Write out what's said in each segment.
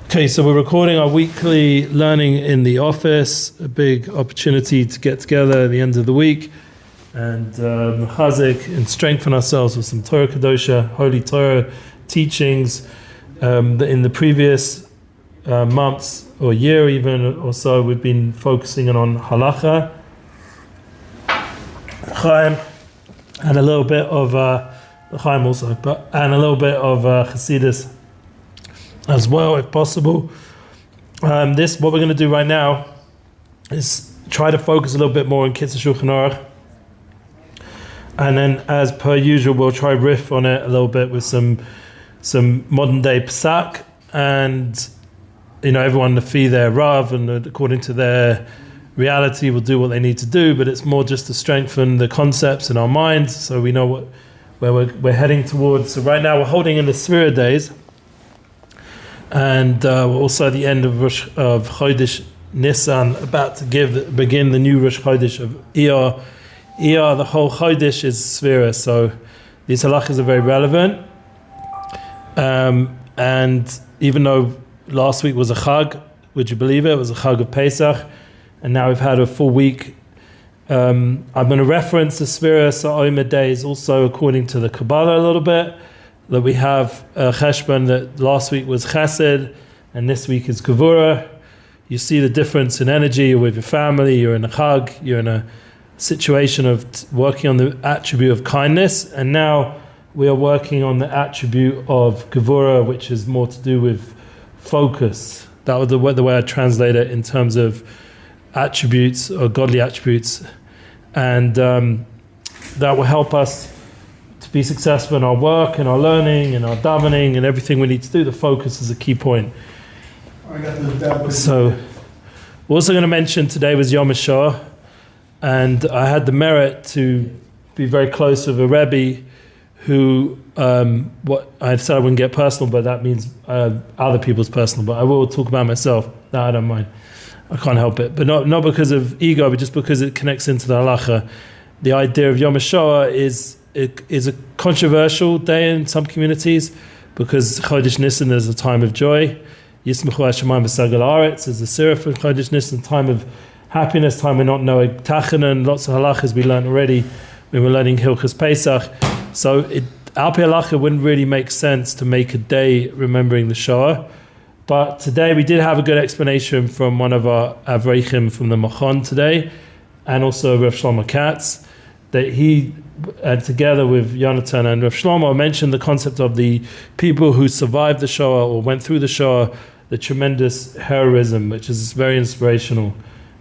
Okay, so we're recording our weekly learning in the office, a big opportunity to get together at the end of the week and chazik and strengthen ourselves with some Torah Kadosha, Holy Torah teachings. In the previous months or year even or so, we've been focusing on halacha, Hachaim, and a little bit of Hachaim also, and a little bit of Chassidus as well, if possible. What we're going to do right now is try to focus a little bit more on Kisurei Shulchan Aruch, and then, as per usual, we'll try riff on it a little bit with some modern day psak, and everyone fee their rav, and according to their reality will do what they need to do. But it's more just to strengthen the concepts in our minds, so we know where we're heading towards. So right now we're holding in the Sefirah days. And we're also at the end of Chodesh Nisan, about to begin the new Rosh Chodesh of Iyar. Iyar, the whole Chodesh is Sefirah, so these halachas are very relevant. And even though last week was a Chag, would you believe it? It was a Chag of Pesach, and now we've had a full week. I'm going to reference the Sefirah, so Omer days also according to the Kabbalah a little bit. That we have a Churban that last week was Chesed and this week is Gevurah. You see the difference in energy. You're with your family, you're in a Chag, you're in a situation of working on the attribute of kindness, and now we are working on the attribute of Gevurah, which is more to do with focus. That was the way I translate it in terms of attributes or godly attributes, and that will help us be successful in our work, in our learning, in our davening, and everything we need to do. The focus is a key point. So, we're also going to mention today was Yom Hashoa, and I had the merit to be very close with a Rebbe who, what I said I wouldn't get personal, but that means other people's personal, but I will talk about myself. No, I don't mind. I can't help it. But not because of ego, but just because it connects into the halacha. The idea of Yom Hashoa is a controversial day in some communities, because Chodesh Nisan is a time of joy. Yismechu Hashemayim v'sagal haaretz is the Sefirah for Chodesh Nisan, time of happiness, time of not knowing Tachanan, lots of halachas we learned already when we were learning Hilchos Pesach. So Al Pi Halacha wouldn't really make sense to make a day remembering the Shoah. But today we did have a good explanation from one of our Avrechim from the Machon today, and also Rav Shlomo Katz, that he together with Yonatan and Rav Shlomo mentioned the concept of the people who survived the Shoah or went through the Shoah, the tremendous heroism, which is very inspirational.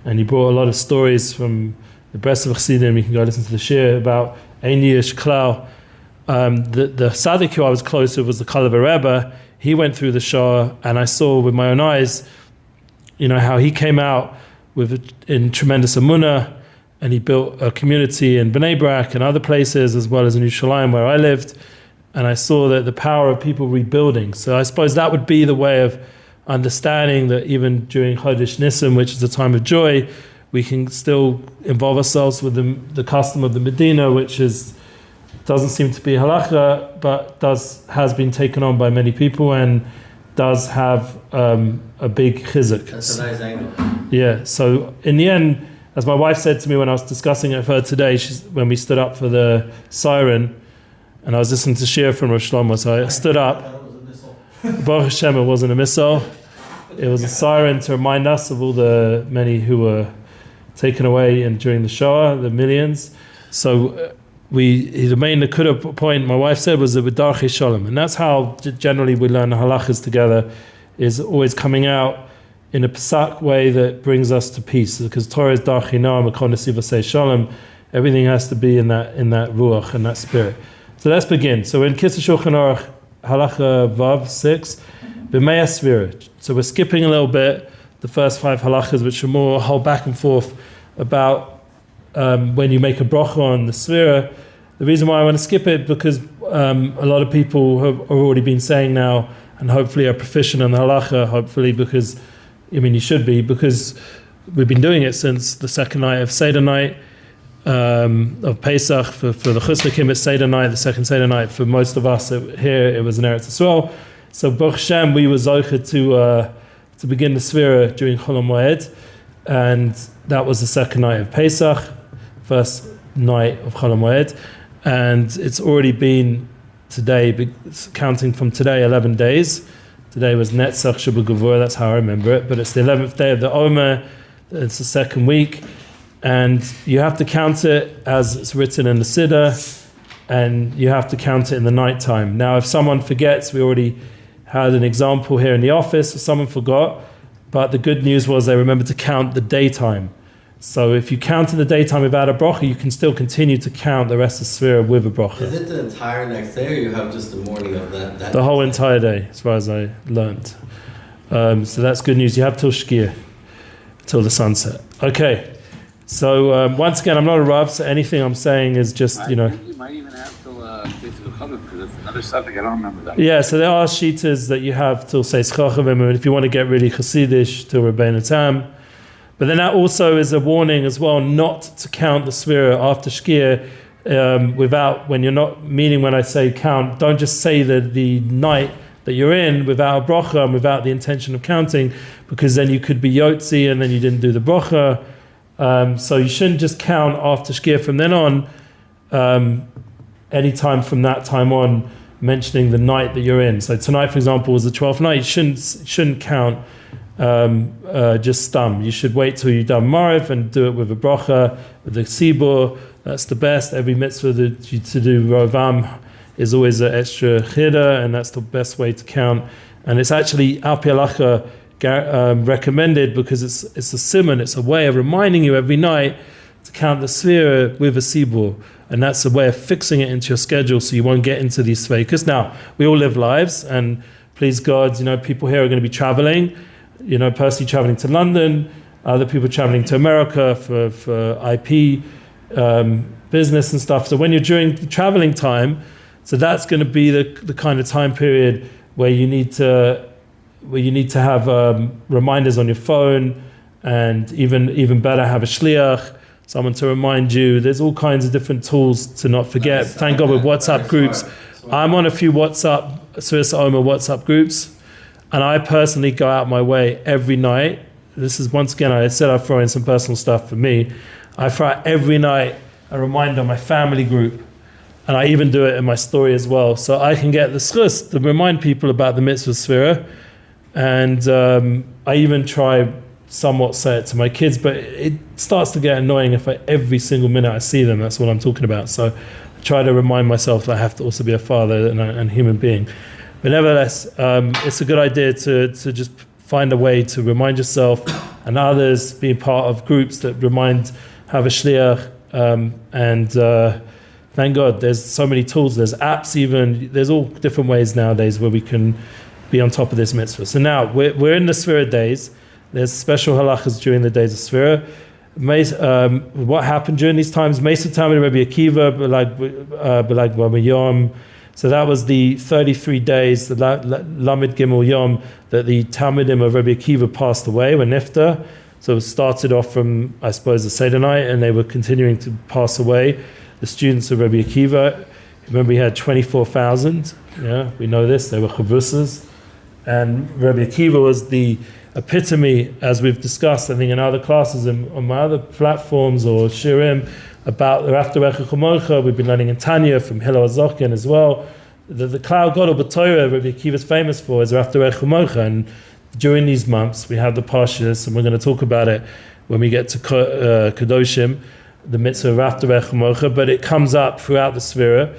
And he brought a lot of stories from the Bres of Chassidim. You can go listen to the shir about Einish Klau. The Tzaddik who I was close with was the Kal of a Rebbe. He went through the Shoah, and I saw with my own eyes, how he came out in tremendous emunah. And he built a community in Bnei Brak and other places, as well as in Yerushalayim where I lived. And I saw that the power of people rebuilding. So I suppose that would be the way of understanding that even during Chodesh Nisan, which is a time of joy, we can still involve ourselves with the custom of the Medina, which doesn't seem to be halacha, but has been taken on by many people and does have a big chizuk. That's a nice angle. Yeah, so in the end, as my wife said to me when I was discussing it with her today, when we stood up for the siren, and I was listening to shir from Rosh Shlomo, so I stood up. Baruch Hashem, it wasn't a missile. It was a siren to remind us of all the many who were taken away during the Shoah, the millions. So the main Nakuda point my wife said was that with Darchei Shalom, and that's how generally we learn the halachas together, is always coming out in a psak way that brings us to peace, because Torah is Darchei Noam, Akon Nesiv Asay Shalom. Everything has to be in that ruach and that spirit. So let's begin. So in Kisurei Shulchan Aruch, halacha vav 6, b'mei Sefirah. So we're skipping a little bit the first 5 halachas, which are more a whole back and forth about when you make a bracha on the Sefirah. The reason why I want to skip it, because a lot of people have already been saying now, and hopefully are proficient in the halacha, hopefully because you should be, because we've been doing it since the second night of Seder night of Pesach. For the Chusnikim, it's Seder night, the second Seder night. For most of us here, it was in Eretz Yisrael. So Baruch Hashem, we were zocher to begin the Sefirah during Chol HaMoed, and that was the second night of Pesach, first night of Chol HaMoed, and it's already been today, counting from today, 11 days. Today was Netzach Shabbat Gavur, that's how I remember it, but it's the 11th day of the Omer, it's the second week, and you have to count it as it's written in the Siddur, and you have to count it in the night time. Now, if someone forgets, we already had an example here in the office, someone forgot, but the good news was they remembered to count the daytime. So if you count in the daytime without a bracha, you can still continue to count the rest of Sefirah with a bracha. Is it the entire next day, or you have just the morning of that the whole entire day, as far as I learned. So that's good news. You have till Shkia, till the sunset. Okay. So once again, I'm not a Rav, so anything I'm saying is just, You might even have till Chodesh, because it's another subject, I don't remember that. Yeah, so there are shitas that you have till Seis Chachamim, and if you want to get really Hasidish, till Rebbeinu Tam. But then that also is a warning as well, not to count the Sefirah after Shkia without, when you're not, meaning when I say count, don't just say the night that you're in without a bracha and without the intention of counting, because then you could be Yotzi and then you didn't do the bracha. So you shouldn't just count after Shkia from then on, any time from that time on, mentioning the night that you're in. So tonight, for example, was the 12th night. You shouldn't count just stum. You should wait till you've done Mariv and do it with a bracha, with the Sibur. That's the best. Every mitzvah that you to do Rovam is always an extra chida, and that's the best way to count. And it's actually Al Pi Halacha recommended, because it's a simon, it's a way of reminding you every night to count the Sefirah with a Sibur. And that's a way of fixing it into your schedule so you won't get into these Sveikas. Now, we all live lives, and please God, people here are going to be traveling, personally traveling to London, other people traveling to America for IP business and stuff. So when you're during the traveling time, so that's going to be the kind of time period where you need to have reminders on your phone, and even better, have a shliach, someone to remind you. There's all kinds of different tools to not forget. Thank God with WhatsApp groups. I'm on a few Omer WhatsApp groups, and I personally go out my way every night. This is, once again, I said I throw in some personal stuff for me. I throw out every night a reminder on my family group, and I even do it in my story as well. So I can get the schus to remind people about the mitzvah Sefirah, and I even try somewhat say it to my kids, but it starts to get annoying if every single minute I see them. That's what I'm talking about. So I try to remind myself that I have to also be a father and human being. But nevertheless, it's a good idea to just find a way to remind yourself and others, being part of groups that have a shliach, and thank God there's so many tools. There's apps even. There's all different ways nowadays where we can be on top of this mitzvah. So now we're in the Sefirah days. There's special halachas during the days of Sefirah. What happened during these times? Meisa Talmid Rebbe Akiva, Yom. So that was the 33 days, the Lamed Gimel Yom, that the Talmidim of Rebbe Akiva passed away when Nifta. So it started off from, I suppose, the Seder night, and they were continuing to pass away. The students of Rebbe Akiva, remember he had 24,000. Yeah, we know this. They were chavusas, and Rebbe Akiva was the epitome, as we've discussed, I think, in other classes and on my other platforms or shirim, about the Raftarecha Chomocha. We've been learning in Tanya from Hillel Azokin as well. The Klal Gadol B'Torah Rebbe Akiva is famous for is Raftarecha Chomocha, and during these months we have the Parshas, and we're going to talk about it when we get to Kedoshim, the mitzvah of Raftarecha Chomocha, but it comes up throughout the Sefirah,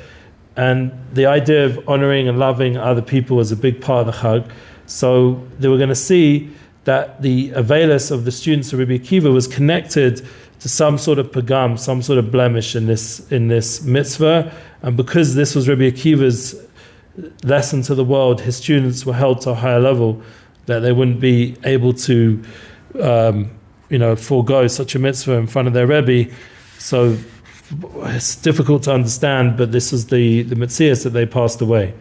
and the idea of honoring and loving other people is a big part of the Chag. So they were going to see that the availus of the students of Rebbe Akiva was connected to some sort of pagam, some sort of blemish in this mitzvah, and because this was Rebbe Akiva's lesson to the world, his students were held to a higher level, that they wouldn't be able to, forego such a mitzvah in front of their Rebbe. So it's difficult to understand, but this is the mitzvahs that they passed away.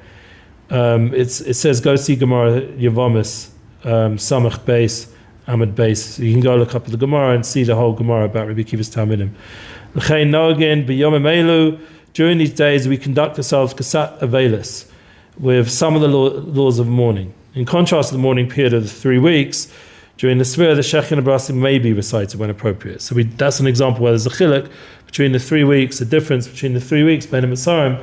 It says, go see Gemara Yevomis, Samach Beis, Amud Beis. You can go look up the Gemara and see the whole Gemara about Rebbe Akiva's Talmidim. L'chein Noagin b'yomim elu. During these days we conduct ourselves kasat avelis. with some of the laws of mourning. In contrast to the mourning period of the 3 weeks, during the Sefirah, the Shechin and Brasim may be recited when appropriate. So that's an example where there's a chiluk between the 3 weeks, the difference between the 3 weeks, Ben Mitzarim,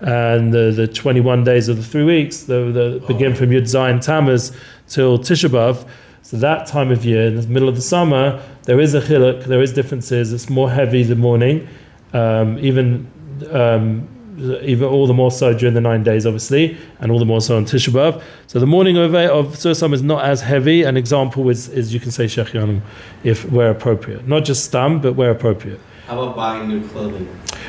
and the 21 days of the 3 weeks, the begin from Yud Zayin Tammuz till Tisha B'Av. So that time of year, in the middle of the summer, there is a chiluk, there is differences. It's more heavy the morning, even all the more so during the 9 days, obviously, and all the more so on Tisha B'Av. So the morning of Sursam is not as heavy. An example is you can say Shechianu if where appropriate, not just stam, but where appropriate. How about buying new clothing?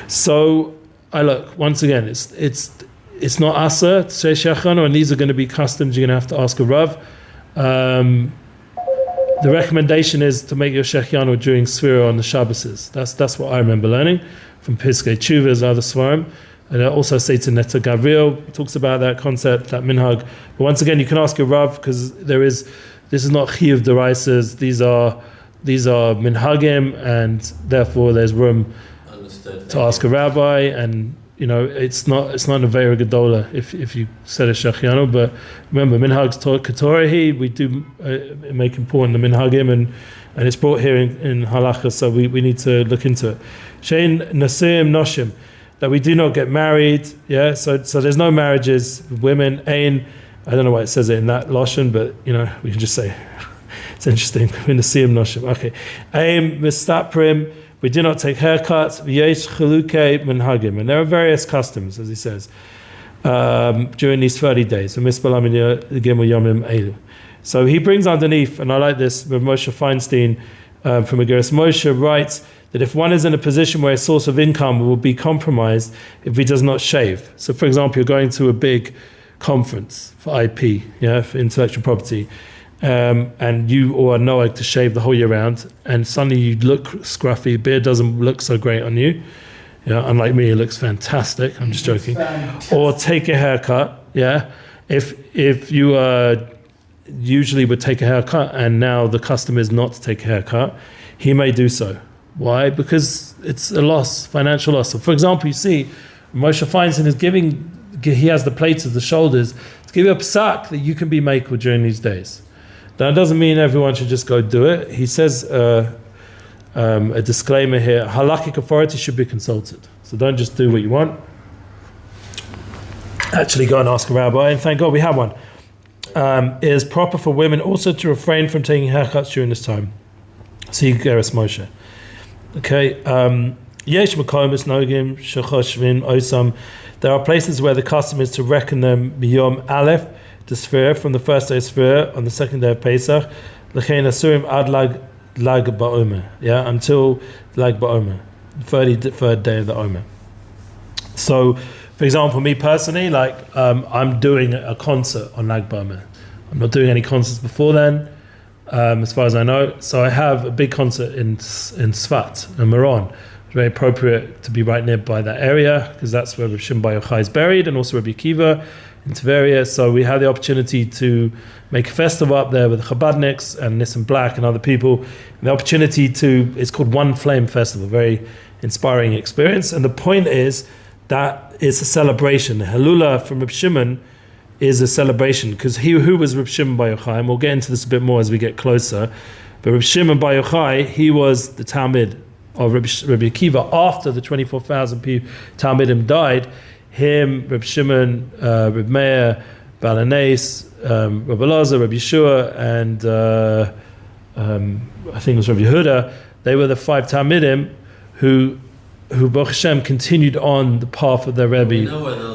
So I look once again. It's not asa to say Shechianu, and these are going to be customs you're going to have to ask a rav. The recommendation is to make your Shechianu during Sefirah on the Shabbos. That's what I remember learning from Piskei Tshuvas, other Svarim. And I also say to Neta Gavril, talks about that concept, that minhag. But once again, you can ask a Rav, because this is not Chiyuv Deraisas, these are minhagim, and therefore there's room to ask a rabbi, and it's not a very gedola if you said a shechianu. But remember, minhags katorehi, we do make important the minhagim, and it's brought here in halacha, so we need to look into it. Shein nasiim noshim, that we do not get married. Yeah, so there's no marriages with women. Ein, I don't know why it says it in that lashon, but we can just say it's interesting. Nasiim noshim. Okay, ein mistaprim. We do not take haircuts. V'yesh chelukei minhagim, and there are various customs, as he says, during these 30 days. So he brings underneath, and I like this. Moshe Feinstein from Megillas Moshe writes that if one is in a position where a source of income will be compromised if he does not shave. So, for example, you're going to a big conference for IP, for intellectual property. And you are noag to shave the whole year round, and suddenly you look scruffy, beard doesn't look so great on you. Unlike me, it looks fantastic. I'm just joking. Or take a haircut. If you usually would take a haircut, and now the custom is not to take a haircut, he may do so. Why? Because it's a loss, financial loss. So, for example, you see Moshe Feinstein he has the plates of the shoulders to give you a psak that you can be makel during these days. Now, it doesn't mean everyone should just go do it. He says a disclaimer here: halakhic authority should be consulted. So don't just do what you want. Actually, go and ask a rabbi, and thank God we have one. It is proper for women also to refrain from taking haircuts during this time. See Geras Moshe. Okay. Yesh makomis nogim shechoshvin osam. There are places where the custom is to reckon them biyom aleph, the Sefirah, from the first day of Sefirah on the second day of Pesach, l'chein asurim ad lag ba'omer, until lag ba'omer, 33rd day of the Omer. So, for example, me personally, I'm doing a concert on lag ba'omer. I'm not doing any concerts before then, as far as I know. So I have a big concert in Sfat, in Meron. It's very appropriate to be right nearby that area, because that's where Reb Shimon Bar Yochai is buried, and also Rabbi Akiva in Tveria. So we had the opportunity to make a festival up there with Chabadniks and Nissan Black and other people. And the opportunity it's called One Flame Festival, very inspiring experience. And the point is that it's a celebration. The Halula from Reb Shimon is a celebration, because who was Reb Shimon Bar Yochai? And we'll get into this a bit more as we get closer. But Reb Shimon Bar Yochai, he was the Talmid of Rabbi Akiva after the 24,000 Talmidim died. Him, Reb Shimon, Reb Meir, Balanais, Reb Elazar, Reb Yeshua, and I think it was Reb Yehuda. They were the 5 Talmidim who Baruch Hashem continued on the path of their Rebbe,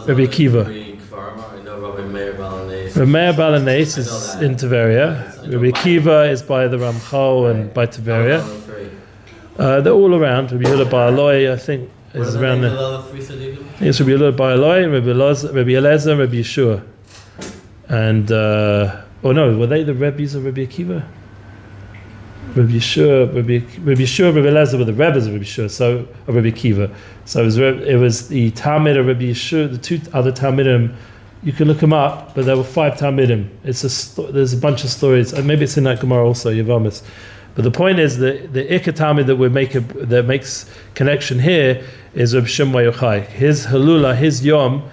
Rabbi Akiva. I know Rabbi Meir Balanais. Reb Meir Balanais is in Tveria. Rabbi Akiva is by the Ramchal and by Tveria. They're all around. Rabbi Yehuda Bar Eloi, I think, is around there. Yes, Rabbi Yehuda Bar Eloi, Rabbi Elazar, Rabbi Yeshua. And, were they the Rebbes of Rabbi Akiva? Rabbi Yeshua, Rabbi Elazar were the Rebbes of Rabbi Yeshua, of Rabbi Akiva. So it was the Talmid of Rabbi Yeshua, the 2 other Talmidim. You can look them up, but there were 5 Talmidim. There's a bunch of stories. Maybe it's in that Gemara also, Yavamis. But the point is that the Ikka Talmid that makes connection here is Reb Shimon Bar Yochai. His Halula, his Yom,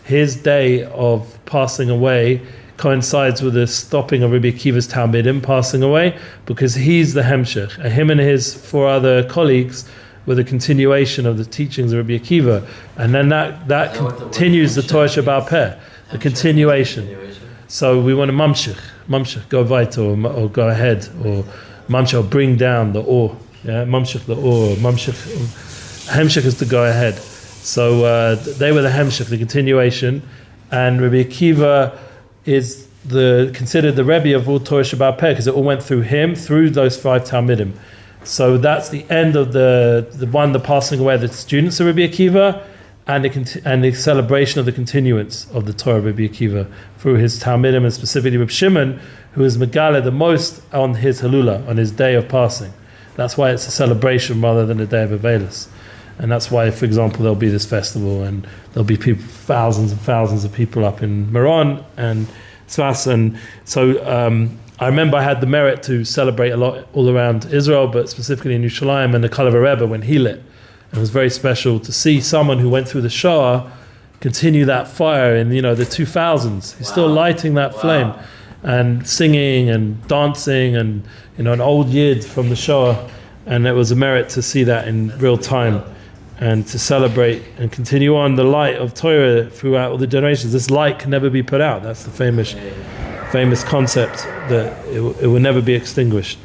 his day of passing away coincides with the stopping of Rabbi Akiva's Talmidim passing away, because he's the Hemshech, and him and his 4 other colleagues were the continuation of the teachings of Rabbi Akiva, and then that continues the Torah Sheba'al Peh, the continuation. So we want to mamshech, go weiter, or go ahead, or mamshech, or bring down the or, mamshech the or, hemshech is to go ahead. So they were the hemshech, the continuation, and Rabbi Akiva is considered the Rebbe of all Torah Sheba'al Peh, because it all went through him, through those 5 Talmidim. So that's the end of the passing away of the students of Rabbi Akiva, and the celebration of the continuance of the Torah of Rabbi Akiva through his Talmidim, and specifically Reb Shimon, who is Megala the most on his Halula, on his day of passing. That's why it's a celebration rather than a day of Avelis. And that's why, for example, there'll be this festival, and there'll be people, thousands and thousands of people up in Meron and Tzfas. And so I remember I had the merit to celebrate a lot all around Israel, but specifically in Yerushalayim and the Kol Rebbe when he lit. It was very special to see someone who went through the Shoah continue that fire in the 2000s. He's still lighting that flame and singing and dancing, and an old yid from the Shoah. And it was a merit to see that in real time, and to celebrate and continue on the light of Torah throughout all the generations. This light can never be put out. That's the famous concept, that it will never be extinguished.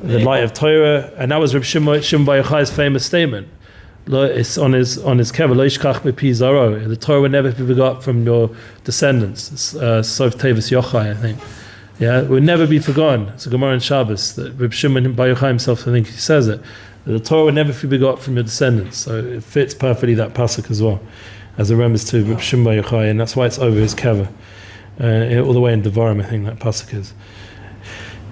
The light of Torah, and that was Reb Shimon Bar Yochai's famous statement. It's on his kever, Lo yishkach bepi zaro. The Torah will never be forgot from your descendants. It's Sof Tevis Yochai, I think. Yeah, it will never be forgotten. It's a Gemara in Shabbos that Reb Shimon Bar Yochai himself, I think he says it. The Torah will never be forgot from your descendants. So it fits perfectly that pasuk as well, as a remnants to Reb Shimon Bar Yochai, and that's why it's over his kever. All the way in Devarim, I think that pasuk is.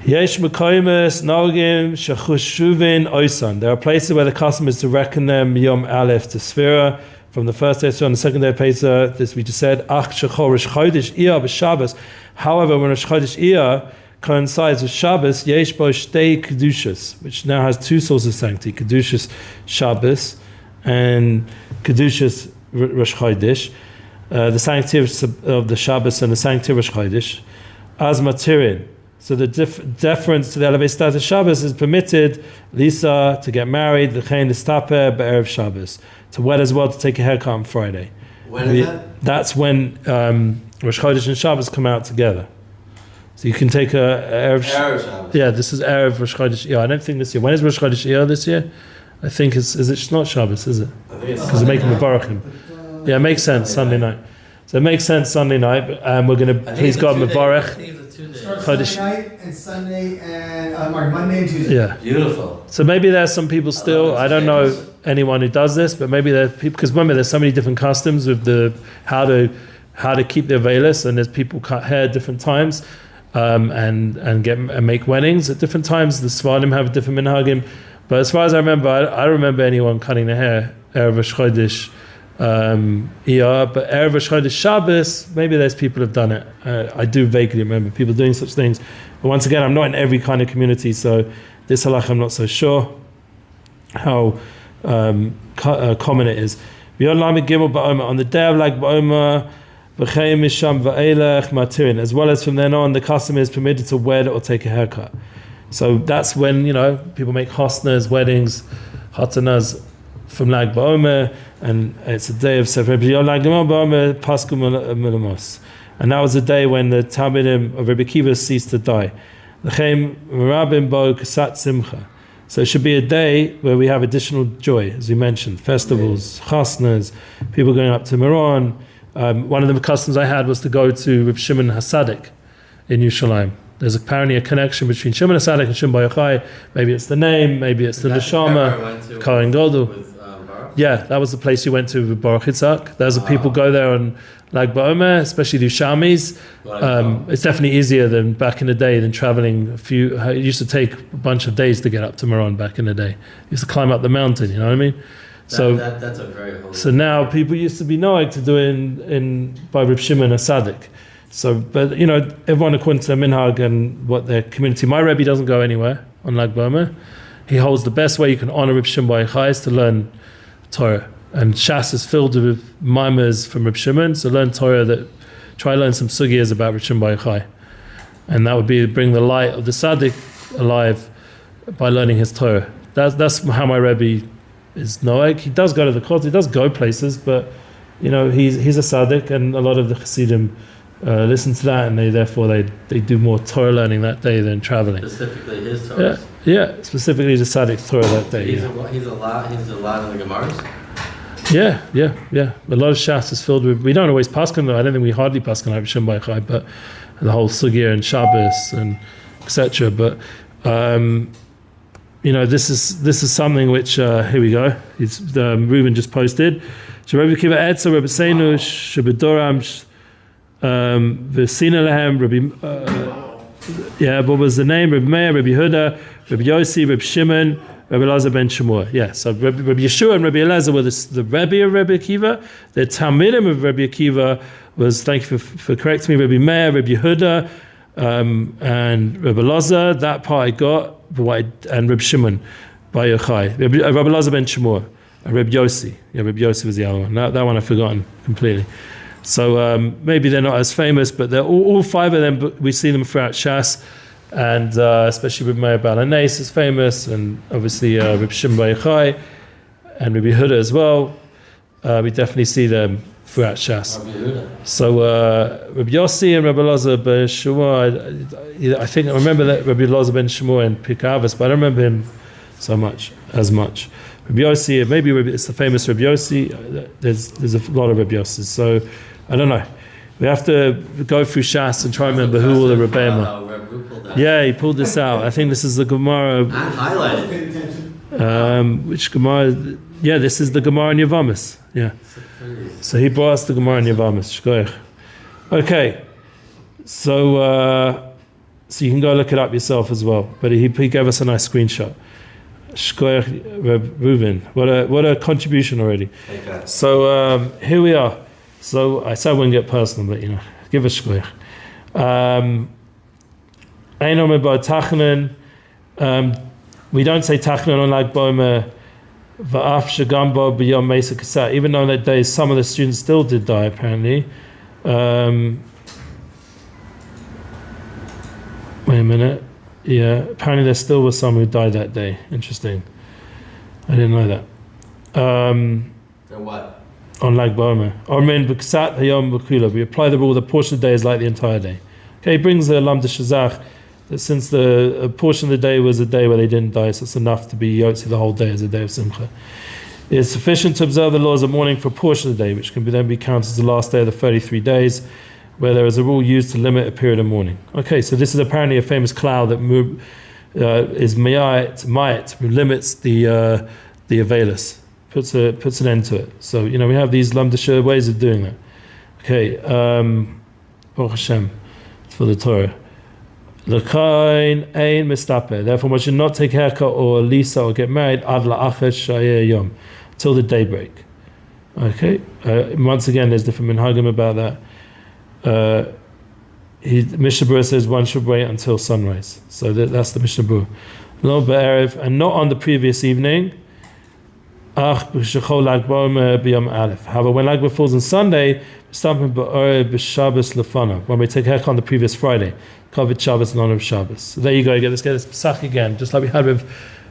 Yesh Mekoymes Nogim Shechushuvin Oisan. There are places where the custom is to reckon them Yom Aleph to Sefirah, from the first day on the second day of Pesach. This we just said. Ach Shechol Rosh Chodesh Iyar b'Shabbos. However, when Rosh Chodesh Iyar coincides with Shabbos, Yesh Bo Shtei Kedushas, which now has 2 sources of sanctity: Kedushas Shabbos and Kedushas Rosh Chodesh. The sanctity of the Shabbos and the sanctity of Rosh Chodesh as Matirin. So the deference to the elevated status of Shabbos is permitted, Lisa, to get married, L'chein Listaper, B'erev Shabbos, to wed as well, to take a haircut on Friday. When is that? That's when Rosh Chodesh and Shabbos come out together. So you can take a Erev Shabbos. Yeah, this is Erev Rosh Chodesh Iyar. I don't think this year. When is Rosh Chodesh Iyar this year? I think is it not Shabbos, is it? I think it's because they're making Mevarachim. Yeah, it makes sense, Sunday night. So it makes sense Sunday night, and we're going to please God Mevarach. Sunday night and Sunday and Monday and Tuesday. Yeah. Beautiful. So maybe there's some people still, I don't know anyone who does this, but maybe there are people, because remember there's so many different customs with how to keep their veilus, and there's people cut hair at different times, and make weddings at different times. The Svardim have different minhagim, but as far as I remember, I don't remember anyone cutting their hair Erev Rosh Chodesh Iyar, but Erev Rosh Chodesh Shabbos, maybe there's people who've done it. I do vaguely remember people doing such things, but once again, I'm not in every kind of community, so this halach I'm not so sure how common it is. On the day of Lag BaOmer, as well as from then on, the custom is permitted to wed or take a haircut. So that's when people make hosnas, weddings, hatanas from Lag BaOmer, and it's a day of Sefirah. And that was the day when the Talmidim of Rebbe Akiva ceased to die. So it should be a day where we have additional joy, as we mentioned, festivals, chasnas, people going up to Meron. One of the customs I had was to go to Reb Shimon HaSadik in Yerushalayim. There's apparently a connection between Shimon HaSadik and Shimon Bar Yochai. Maybe it's the name, maybe it's the neshama, Kohen Gadol. Yeah, that was the place you went to with Baruch Yitzhak. There's people go there on Lag BaOmer, especially the Shamis. It's definitely easier than back in the day than traveling it used to take a bunch of days to get up to Meron back in the day. You used to climb up the mountain, you know what I mean? That's a very holy. So now people used to be knowing to do it by Reb Shimon HaSadik. So, but everyone according to their minhag and what their community. My Rebbe doesn't go anywhere on Lag BaOmer. He holds the best way you can honor Reb Shimon Bar Yochai is to learn Torah And Shas is filled with mimers from Reb Shimon, so try learn some sugyas about Reb Shimon Bar Yochai. And that would be to bring the light of the Tzaddik alive by learning his Torah. That's how my Rebbe is Noeg. He does go to the court, he does go places, but he's a Tzaddik, and a lot of the Chassidim listen to that, and they do more Torah learning that day than traveling. Specifically his Torah. Yeah, specifically the Tzaddik's Torah that day. He's a lot in the Gemaras. Yeah. A lot of Shas is filled with. We don't always paskin though. I don't think we hardly paskin Reb Shimon Bar Yochai, but the whole sugya and Shabbos and etc. But this is something which here we go. It's Reuben just posted. So Rebbe Akiva Etzel, Rebbe Seinu, Shebedoram, Vesina Lehem, what was the name? Rebbe Meir, Rebbe Yehuda, Rebbe Yossi, Rebbe Shimon, Rebbe Elazar ben Shemua. Yeah, so Rebbe Yeshua and Rebbe Elazar were the Rebbe of Rebbe Akiva. The Talmidim of Rebbe Akiva was, thank you for correcting me, Rebbe Meir, Rebbe Yehuda, and Rebbe Elazar. That part I got, and Rebbe Shimon Bar Yochai. Rebbe Elazar ben Shemua. Rebbe Yossi. Yeah, Rebbe Yossi was the other one. That one I've forgotten completely. So maybe they're not as famous, but they're all five of them, but we see them throughout Shas. And especially Rebbe Meir Baal HaNes is famous, and obviously Rebbe Shimon Bar Yochai and Rebbe Yehuda as well. We definitely see them throughout Shas. So Rebbe Yossi and Rebbe Elazar ben Shemua, I remember that Rebbe Elazar ben Shemua in Pirkei Avos, but I don't remember him as much. Rebbe Yossi, maybe it's the famous Rebbe Yossi. There's a lot of Rebbe Yossis, so I don't know. We have to go through Shas and try to remember who all the Rebbeim are. Yeah, he pulled this out. I think this is the Gemara. And highlighted. Which Gemara? Yeah, this is the Gemara in Yavamis. Yeah. So he brought us the Gemara in Yavamis. Okay. So you can go look it up yourself as well. But he gave us a nice screenshot. Shkoyach Reuben. What a contribution already. Okay. So here we are. So I said I wouldn't get personal, but give us shkoyach. Ein Omer bar Tachnan. We don't say Tachnan on Lag Bomer va'af shegam bo b'yom Mesa Kasat. Even though that day some of the students still did die apparently. Wait a minute. Yeah, apparently there still was some who died that day. Interesting. I didn't know that. And what? On Lag Bomer. Omer b'Kasat hayom b'Kula. We apply the rule that portion of the day is like the entire day. Okay, he brings the Lam de Shazach that since a portion of the day was a day where they didn't die, so it's enough to be Yotzi the whole day as a day of Simcha. It is sufficient to observe the laws of mourning for a portion of the day, which can then be counted as the last day of the 33 days, where there is a rule used to limit a period of mourning. Okay, so this is apparently a famous cloud that is Mayat, who limits the Avelis, puts an end to it. So, we have these Lamdasha ways of doing that. Okay, Baruch Hashem, for the Torah. L'kain ein mistape. Therefore, one should not take haircut or lisa or get married ad la'achar shayeh yom, till the daybreak. Okay. Once again, there's different minhagim about that. Mishnah Berurah says one should wait until sunrise. So that's the Mishnah Berurah. Lo be'erev, and not on the previous evening. Ach b'shechol Lag Bomer b'yom aleph. However, when Lag Bomer falls on Sunday, when we take haircut on the previous Friday, covered Shabbos and honor of Shabbos. So there you go. Let's get this Pesach again, just like we had with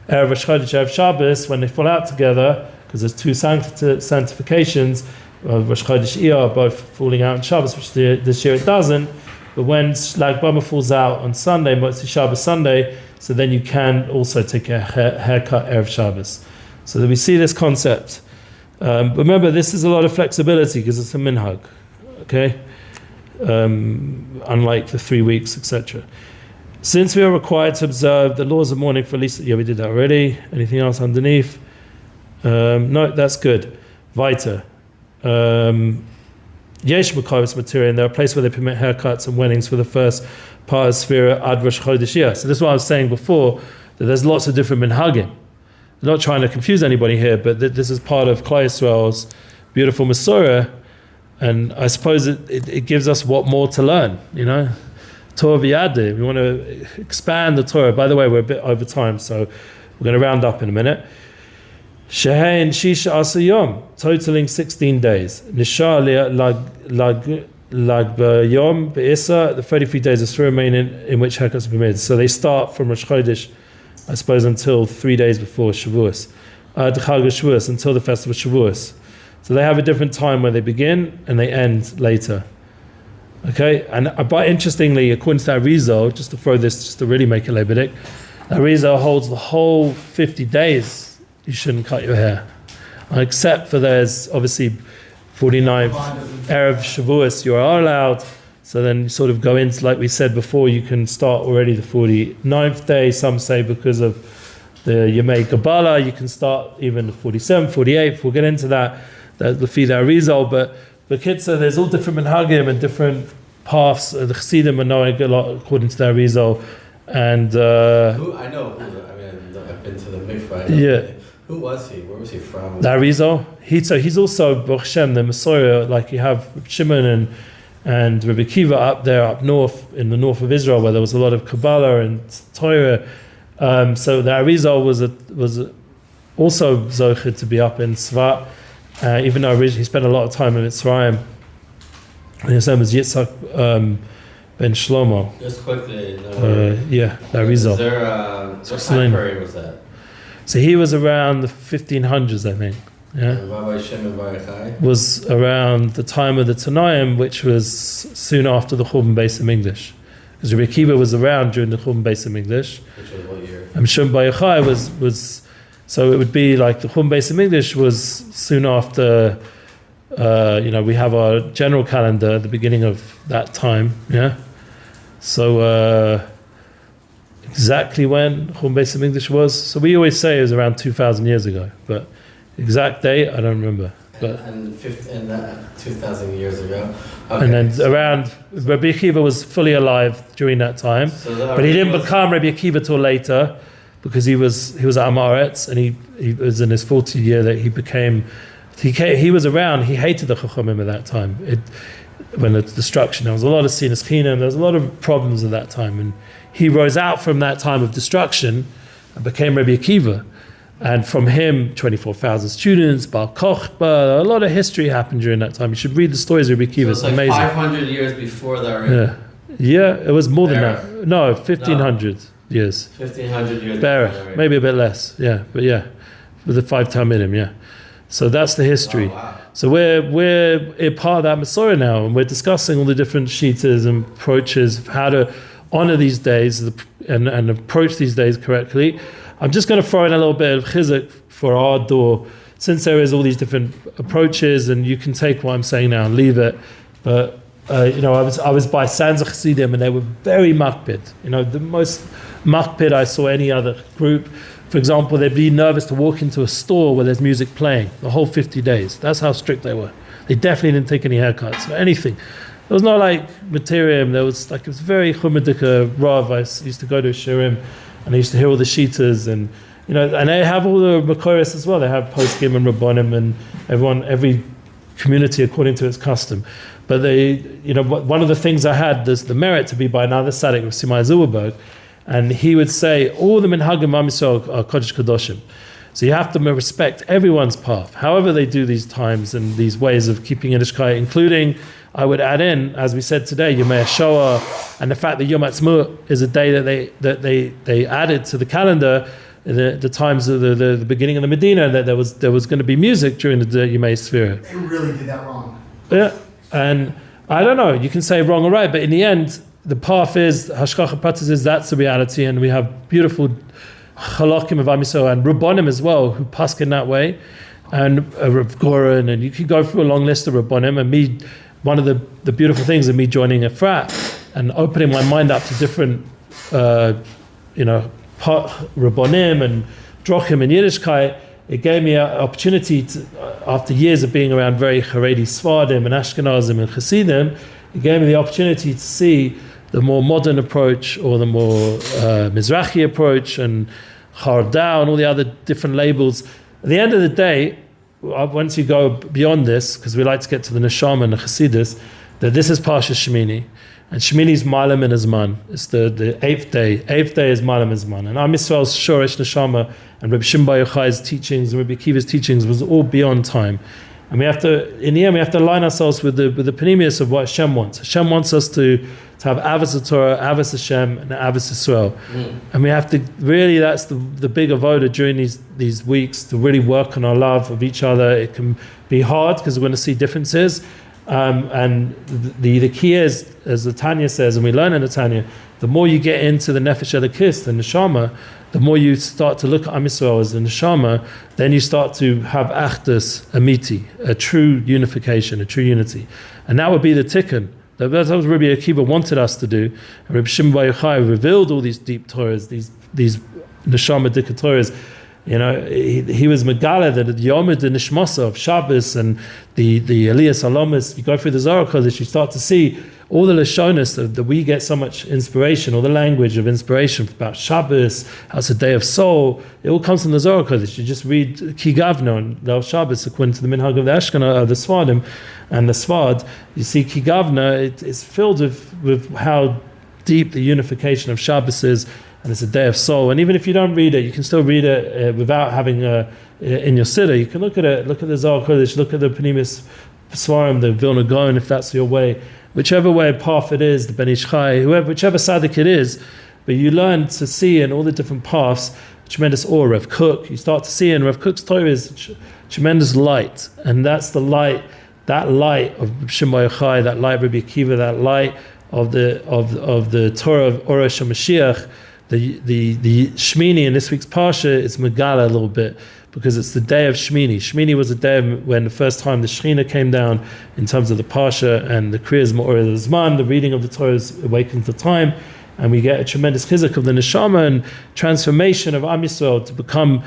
Erev Rosh Chodesh, Erev Shabbos, when they fall out together, because there's two sanctifications of Rosh Chodesh Iyar, both falling out on Shabbos, which this year it doesn't. But when Lag Bomer falls out on Sunday, Motzi Shabbos Sunday, so then you can also take a haircut Erev Shabbos. So that we see this concept. Remember, this is a lot of flexibility because it's a minhag, okay? Unlike the 3 weeks, etc. Since we are required to observe the laws of mourning for at least, we did that already. Anything else underneath? No, that's good. Weiter. Yesh Mekayos material, and there are places where they permit haircuts and weddings for the first part of Sefirah ad Rosh Chodesh Iyar. So this is what I was saying before, that there's lots of different minhagim. I'm not trying to confuse anybody here, but this is part of Klal Yisrael's beautiful Masorah, and I suppose it gives us what more to learn, Torah v'yadeh. We want to expand the Torah. By the way, we're a bit over time, so we're going to round up in a minute. Shehein Shisha Asa Yom, totaling 16 days. Nishar Lag Yom Be'isa, the 33 days of Sefirah remain in which haircuts have been made. So they start from Rosh Chodesh, I suppose, until 3 days before Shavuos. Shavuos, until the festival of Shavuos. So they have a different time where they begin and they end later. Okay, and but interestingly, according to that Arizal, just to throw this, just to really make it lebedik, Arizal holds the whole 50 days you shouldn't cut your hair, except for there's obviously 49th Erev Shavuos you are allowed. So then you sort of go into, like we said before, you can start already the 49th day. Some say because of the Yemei Kabbalah, you can start even the 47th, 48th. We'll get into that, the Fida Arizal, but Kitzur, there's all different minhagim and different paths. The Chassidim are knowing a lot according to the Arizal. And who I know, I've been to the mikvah. Yeah. Who was he? Where was he from? The Arizal. He's also Baruch Hashem, the Messiah. Like you have Shimon and Rebbe Akiva up there, up north in the north of Israel, where there was a lot of Kabbalah and Torah. So the Arizal was also zocher to be up in Tzvat. Even though originally he spent a lot of time in Mitzrayim. And his name was Yitzhak ben Shlomo. Just quickly. Yeah, the Arizal. Is there, what time period was that? So he was around the 1500s, I think. Yeah. And Rabbi Shimon Bar Yochai? Was around the time of the Tannaim, which was soon after the Churban Beit HaMikdash. Because Rebbe Akiva was around during the Churban Beit HaMikdash. Which was what year? And Shimon Bar Yochai was so it would be like the Churban Beit HaMikdash was soon after. We have our general calendar at the beginning of that time. Yeah. So exactly when Churban Beit HaMikdash was. So we always say it was around 2,000 years ago, but exact date I don't remember. But and 2,000 years ago. Okay. And then around Rabbi Akiva was fully alive during that time, but he didn't become Rabbi Akiva till later, because he was at Amoraim, and he was in his 40th year that he became. He was around. He hated the Chachamim at that time. When the destruction, there was a lot of sinas chinam, there was a lot of problems at that time, and he rose out from that time of destruction and became Rabbi Akiva. And from him, 24,000 students, Bar Kochba, a lot of history happened during that time. You should read the stories of Rebbe Akiva. So it's like amazing. 500 years before that. Yeah, it was more than that. No, 1,500 years. 1,500 years. Better, maybe a bit less. Yeah, but yeah, with the 5 Talmidim. Yeah, so that's the history. Oh, wow. So we're a part of that Masorah now, and we're discussing all the different shitas and approaches of how to honor these days and approach these days correctly. I'm just going to throw in a little bit of chizuk for our door, since there is all these different approaches, and you can take what I'm saying now and leave it. But I was by Sanza Chassidim, and they were very makpid. The most makpid I saw any other group. For example, they'd be nervous to walk into a store where there's music playing the whole 50 days. That's how strict they were. They definitely didn't take any haircuts or anything. There was no materium. It was very chumedika rav. I used to go to shirim, and I used to hear all the shitas, and and they have all the makoros as well. They have poskim and rabbonim, and every community according to its custom. But one of the things I had the merit to be by another tzaddik of Simai Zilberberg, and he would say all the minhagim Am Yisrael are kodesh kadoshim. So you have to respect everyone's path, however they do these times and these ways of keeping Yiddishkeit, including, I would add in, as we said today, Yom Hashoa, and the fact that Yom Ha'atzmaut is a day that they added to the calendar in the times of the beginning of the Medina, that there was going to be music during the Yemei Sefirah. They really did that wrong. Yeah, and I don't know, you can say wrong or right, but in the end, the path is, Hashgacha Pratis is, that's the reality, and we have beautiful Chalakim of Am Yisrael and Rabbonim as well, who paskin that way, and Gregorian, and you can go through a long list of Rabbonim, and me, one of the beautiful things of me joining a frat and opening my mind up to different, Rabbonim and Drochim and Yiddishkeit, it gave me an opportunity to, after years of being around very Haredi Sfardim and Ashkenazim and Hasidim, it gave me the opportunity to see the more modern approach, or the more Mizrahi approach, and Chardal and all the other different labels. At the end of the day, once you go beyond this, because we like to get to the Neshama and the Chassidus, that this is Parsha Shemini, And Shmini is Malam in Azman. It's the eighth day. Eighth day is Malam in Azman. And Am Yisrael's Shoresh Neshama and Rebbe Shimon Bar Yochai's teachings and Rebbe Akiva's teachings was all beyond time. And we have to, in the end, we have to align ourselves with the panemius of what Hashem wants. Hashem wants us to have Avos Torah, Avos Hashem, and Avos Yisrael. And we have to really, that's the big avoda during these weeks, to really work on our love of each other. It can be hard because we're going to see differences. And the key is, as the Tanya says, and we learn in the Tanya, the more you get into the Nefesh Elokis, the Neshama, the more you start to look at Am Yisrael as the Neshama, then you start to have Achdus Amiti, a true unification, a true unity. And that would be the Tikkun. That's what Rebbe Akiva wanted us to do. And Rebbe Shimon Bar Yochai revealed all these deep Torahs, these Neshama Dika Torahs. You know, he was Megala, that the Yomid the Nishmasa of Shabbos and the Elias Alamis. You go through the Zohar Kodesh, you start to see all the Lashonis that we get so much inspiration, all the language of inspiration about Shabbos, how it's a day of soul. It all comes from the Zohar Kodesh. You just read Ki Gavna and the Shabbos according to the Minhag of the Ashkenaz, the Sfadim and the Sfad. You see Ki Gavna, it's filled with how deep the unification of Shabbos is. And it's a day of soul. And even if you don't read it, you can still read it without having in your siddur. You can look at it, look at the Zohar Kodesh, look at the Panimis Svarim, the Vilna Gaon, if that's your way. Whichever way path it is, the Ben Ish Chai, whichever tzaddik it is, but you learn to see in all the different paths tremendous awe. Rav Kook, you start to see in Rav Kook's Torah is tremendous light. And that's the light, that light of Shimon Bar Yochai, that light of Rebbe Akiva, that light of the Torah of Orash HaMashiach. The Shmini in this week's Parsha is Megala a little bit because it's the day of Shmini. Shmini was the day when the first time the Shechina came down in terms of the Parsha, and the Kriyas Ma'or Zman, the reading of the Torah is awakens the time, and we get a tremendous chizuk of the Neshama and transformation of Am Yisrael to become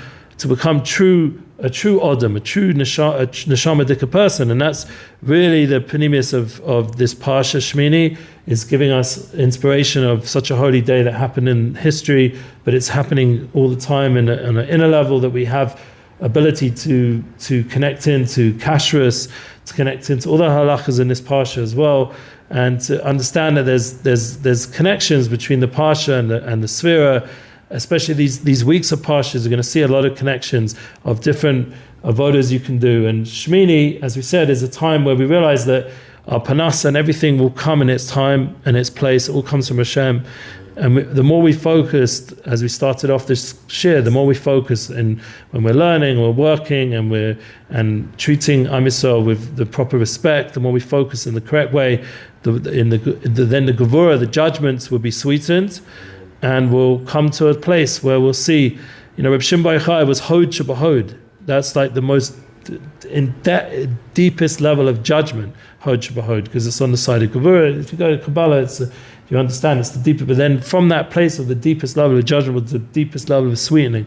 a true Odom, a true Neshama Dika person. And that's really the panemius of this Parsha Shmini, is giving us inspiration of such a holy day that happened in history, but it's happening all the time on an inner level, that we have ability to connect into kashrus, to connect into all the halachas in this Parsha as well, and to understand that there's connections between the Parsha and the Sefirah. Especially these weeks of Parshas, we're going to see a lot of connections of different avodas you can do. And Shmini, as we said, is a time where we realize that our panas and everything will come in its time and its place. It all comes from Hashem. And the more we focus, as we started off this shir, the more we focus, and when we're learning, we're working, and treating Am Yisrael with the proper respect, the more we focus in the correct way, then the Gevurah, the judgments will be sweetened. And we'll come to a place where we'll see, Reb Shimon Bar Yochai was Hod Shebahod. That's like the most deepest level of judgment, Hod Shebahod, because it's on the side of Gevurah. If you go to Kabbalah, you understand it's the deeper. But then from that place of the deepest level of judgment was the deepest level of sweetening.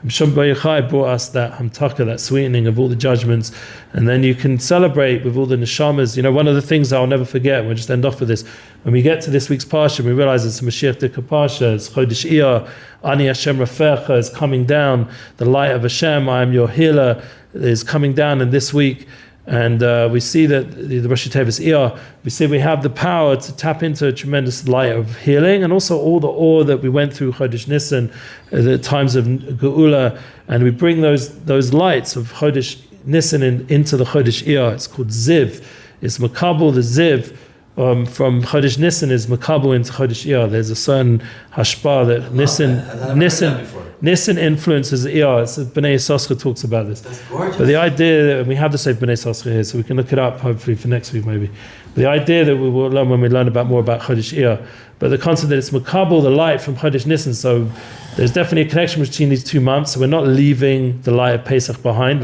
Reb Shimon Bar Yochai brought us that hamtaka, that sweetening of all the judgments, and then you can celebrate with all the neshamas. One of the things I'll never forget, and we'll just end off with this, when we get to this week's Parsha, we realize it's a Mashiach Dika Parsha, it's Chodesh Iyar, Ani Hashem Rafecha is coming down, the light of Hashem, I am your healer, is coming down in this week. And we see that the Rosh Tevis Iyar, we see we have the power to tap into a tremendous light of healing, and also all the awe that we went through Chodesh Nisan, the times of Geula, and we bring those lights of Chodesh Nisan into the Chodesh Iyar. It's called Ziv. It's Makabel, the Ziv. From Chodesh Nisan is Makabel into Chodesh Iyar. There's a certain hashpah that Nisan influences Iyar. Bnei Yissaschar talks about this. That's gorgeous. But the idea that we have to say Bnei Yissaschar here, so we can look it up hopefully for next week maybe. But the idea that we will learn when we learn more about Chodesh Iyar, but the concept that it's Makabel, the light from Chodesh Nisan. So there's definitely a connection between these 2 months. So we're not leaving the light of Pesach behind.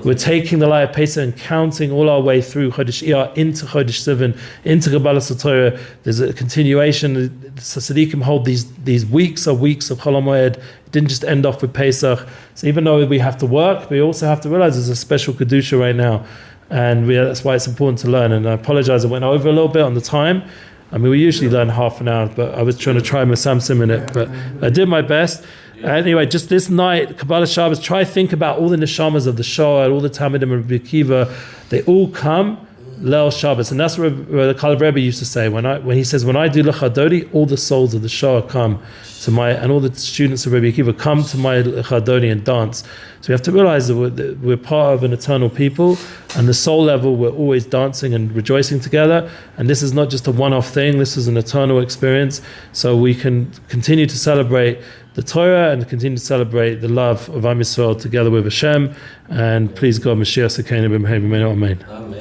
We're taking the light of Pesach and counting all our way through Chodesh Iyar into Chodesh Sivan, into Kabbalah Satorah. There's a continuation. The Tzaddikim hold these weeks of Chol HaMoed. It didn't just end off with Pesach. So even though we have to work, we also have to realize there's a special Kedusha right now. And that's why it's important to learn. And I apologize, I went over a little bit on the time. We usually learn half an hour, but I was trying to try my Samsim in it, but I did my best. Anyway, just this night, Kabbalah Shabbos, try to think about all the neshamas of the Shoah, all the Talmidim of Rebbe Akiva. They all come Leil Shabbos, and that's what the Kalev Rebbe used to say when he says, when I do Lechadodi, all the souls of the Shoah come to my, and all the students of Rebbe Akiva come to my Lechadodi and dance. So we have to realize that we're part of an eternal people, and the soul level, we're always dancing and rejoicing together. And this is not just a one-off thing, this is an eternal experience. So we can continue to celebrate the Torah and continue to celebrate the love of Am Yisrael together with Hashem. And please God, Mashiach Sekenu B'Meher B'Meinu, Amen. Amen.